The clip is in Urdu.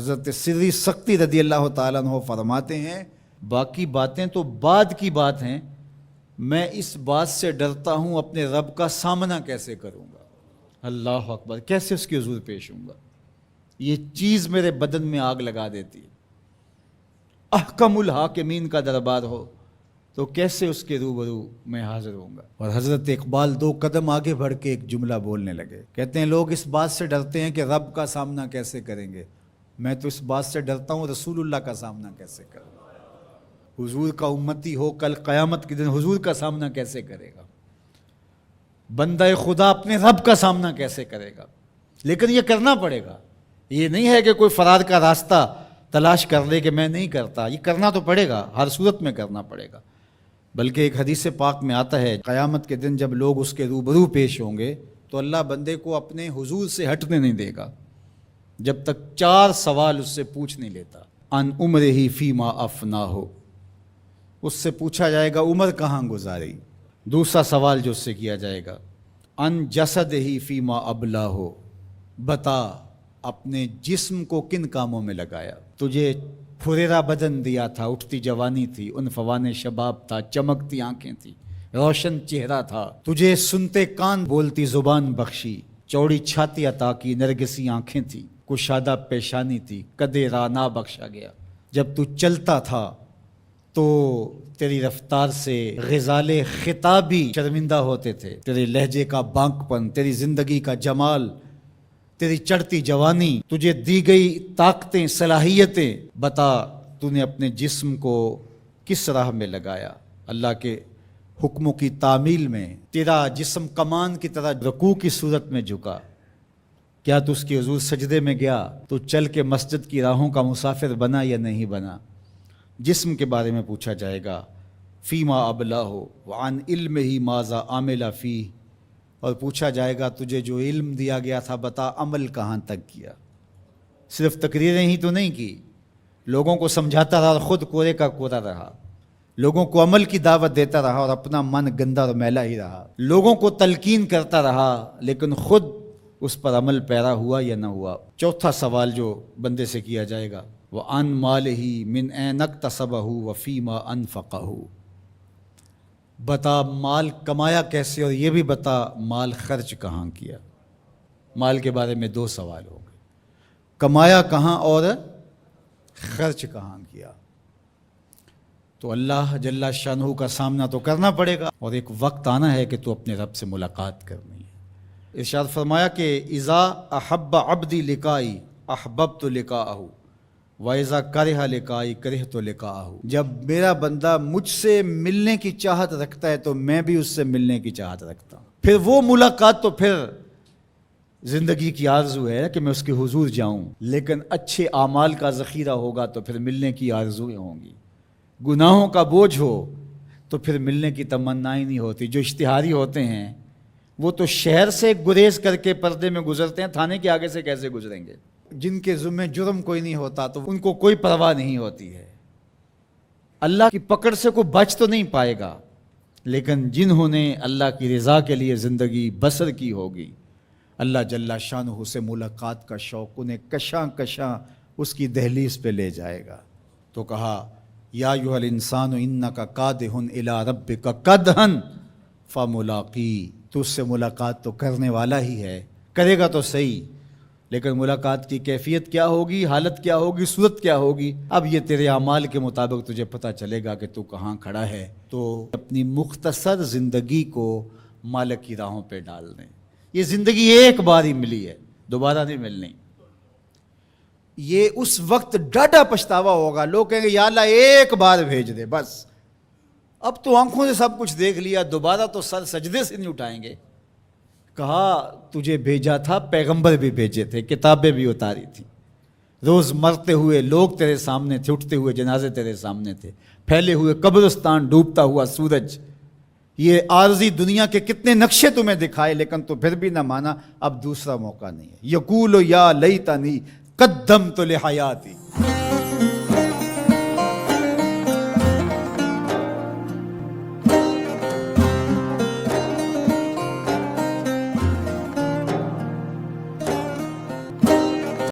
حضرت سری سختی رضی اللہ تعالیٰ عنہ فرماتے ہیں باقی باتیں تو بعد کی بات ہیں، میں اس بات سے ڈرتا ہوں اپنے رب کا سامنا کیسے کروں گا، اللہ اکبر، کیسے اس کے حضور پیش ہوں گا، یہ چیز میرے بدن میں آگ لگا دیتی ہے۔ احکم الحاکمین کا دربار ہو تو کیسے اس کے روبرو میں حاضر ہوں گا۔ اور حضرت اقبال 2 قدم آگے بڑھ کے ایک جملہ بولنے لگے، کہتے ہیں لوگ اس بات سے ڈرتے ہیں کہ رب کا سامنا کیسے کریں گے، میں تو اس بات سے ڈرتا ہوں رسول اللہ کا سامنا کیسے کروں گا۔ حضور کا امتی ہو کل قیامت کے دن حضور کا سامنا کیسے کرے گا، بندہ خدا اپنے رب کا سامنا کیسے کرے گا۔ لیکن یہ کرنا پڑے گا، یہ نہیں ہے کہ کوئی فرار کا راستہ تلاش کر لے کہ میں نہیں کرتا، یہ کرنا تو پڑے گا، ہر صورت میں کرنا پڑے گا۔ بلکہ ایک حدیث پاک میں آتا ہے قیامت کے دن جب لوگ اس کے روبرو پیش ہوں گے تو اللہ بندے کو اپنے حضور سے ہٹنے نہیں دے گا جب تک 4 سوال اس سے پوچھ نہیں لیتا۔ ان عمرہ فیما افنا ہو، اس سے پوچھا جائے گا عمر کہاں گزاری۔ دوسرا سوال جو اس سے کیا جائے گا ان جسد ہی فیما ابلا ہو، بتا اپنے جسم کو کن کاموں میں لگایا، تجھے پھریرا بدن دیا تھا، اٹھتی جوانی تھی، عنفوان شباب تھا، چمکتی آنکھیں تھی، روشن چہرہ تھا، تجھے سنتے کان بولتی زبان بخشی، چوڑی چھاتی عطا کی، نرگسی آنکھیں تھی، کشادہ پیشانی تھی، قدِ رانا بخشا گیا۔ جب تو چلتا تھا تو تیری رفتار سے غزال خطابی شرمندہ ہوتے تھے، تیرے لہجے کا بانک پن، تیری زندگی کا جمال، تیری چڑھتی جوانی، تجھے دی گئی طاقتیں، صلاحیتیں، بتا تو نے اپنے جسم کو کس راہ میں لگایا، اللہ کے حکموں کی تعمیل میں۔ تیرا جسم کمان کی طرح رکوع کی صورت میں جھکا، کیا تو اس کے حضور سجدے میں گیا، تو چل کے مسجد کی راہوں کا مسافر بنا یا نہیں بنا۔ جسم کے بارے میں پوچھا جائے گا فیما ابلا ہو وعن علم ہی ماذا عامل فی، اور پوچھا جائے گا تجھے جو علم دیا گیا تھا بتا عمل کہاں تک کیا۔ صرف تقریریں ہی تو نہیں کی، لوگوں کو سمجھاتا رہا اور خود کورے کا کورا رہا، لوگوں کو عمل کی دعوت دیتا رہا اور اپنا من گندا اور میلا ہی رہا، لوگوں کو تلقین کرتا رہا لیکن خود اس پر عمل پیرا ہوا یا نہ ہوا۔ چوتھا سوال جو بندے سے کیا جائے گا وَعَن مَالِهِ مِنْ أَيْنَ اكْتَسَبَهُ وَفِيمَا أَنْفَقَهُ، بتا مال کمایا کیسے اور یہ بھی بتا مال خرچ کہاں کیا۔ مال کے بارے میں 2 سوال ہو گئے، کمایا کہاں اور خرچ کہاں کیا۔ تو اللہ جل شانہ کا سامنا تو کرنا پڑے گا اور ایک وقت آنا ہے کہ تو اپنے رب سے ملاقات کرنی ہے۔ ارشاد فرمایا کہ اذا احب عبدی لقائی احببت لقاءہ وَإِذَا كَرِهَ لِقَائِي كَرِهْتُ لِقَاءَهُ، جب میرا بندہ مجھ سے ملنے کی چاہت رکھتا ہے تو میں بھی اس سے ملنے کی چاہت رکھتا ہوں۔ پھر وہ ملاقات تو پھر زندگی کی آرزو ہے کہ میں اس کے حضور جاؤں، لیکن اچھے اعمال کا ذخیرہ ہوگا تو پھر ملنے کی آرزویں ہوں گی، گناہوں کا بوجھ ہو تو پھر ملنے کی تمنائیں نہیں ہوتی۔ جو اشتہاری ہوتے ہیں وہ تو شہر سے گریز کر کے پردے میں گزرتے ہیں، تھانے کے آگے سے کیسے گزریں گے؟ جن کے ذمہ جرم کوئی نہیں ہوتا تو ان کو کوئی پرواہ نہیں ہوتی ہے، اللہ کی پکڑ سے کوئی بچ تو نہیں پائے گا، لیکن جنہوں نے اللہ کی رضا کے لیے زندگی بسر کی ہوگی، اللہ جل شانہ سے ملاقات کا شوق انہیں کشاں کشاں اس کی دہلیز پہ لے جائے گا۔ تو کہا یا ایھا الانسان انک کادح الی ربک کدحا فملاقی، تو اس سے ملاقات تو کرنے والا ہی ہے، کرے گا تو صحیح، لیکن ملاقات کی کیفیت کیا ہوگی، حالت کیا ہوگی، صورت کیا ہوگی، اب یہ تیرے اعمال کے مطابق تجھے پتہ چلے گا کہ تو کہاں کھڑا ہے۔ تو اپنی مختصر زندگی کو مالک کی راہوں پہ ڈال دیں۔ یہ زندگی ایک بار ہی ملی ہے، دوبارہ نہیں ملنی۔ یہ اس وقت ڈاڈا پچھتاوا ہوگا، لوگ کہیں گے یا اللہ ایک بار بھیج دے بس، اب تو آنکھوں سے سب کچھ دیکھ لیا، دوبارہ تو سر سجدے سے نہیں اٹھائیں گے۔ کہا تجھے بھیجا تھا، پیغمبر بھی بھیجے تھے، کتابیں بھی اتاری تھیں، روز مرتے ہوئے لوگ تیرے سامنے تھے، اٹھتے ہوئے جنازے تیرے سامنے تھے، پھیلے ہوئے قبرستان، ڈوبتا ہوا سورج، یہ عارضی دنیا کے کتنے نقشے تمہیں دکھائے لیکن تو پھر بھی نہ مانا، اب دوسرا موقع نہیں ہے۔ یقول یا لیتنی قدمت لحیاتی۔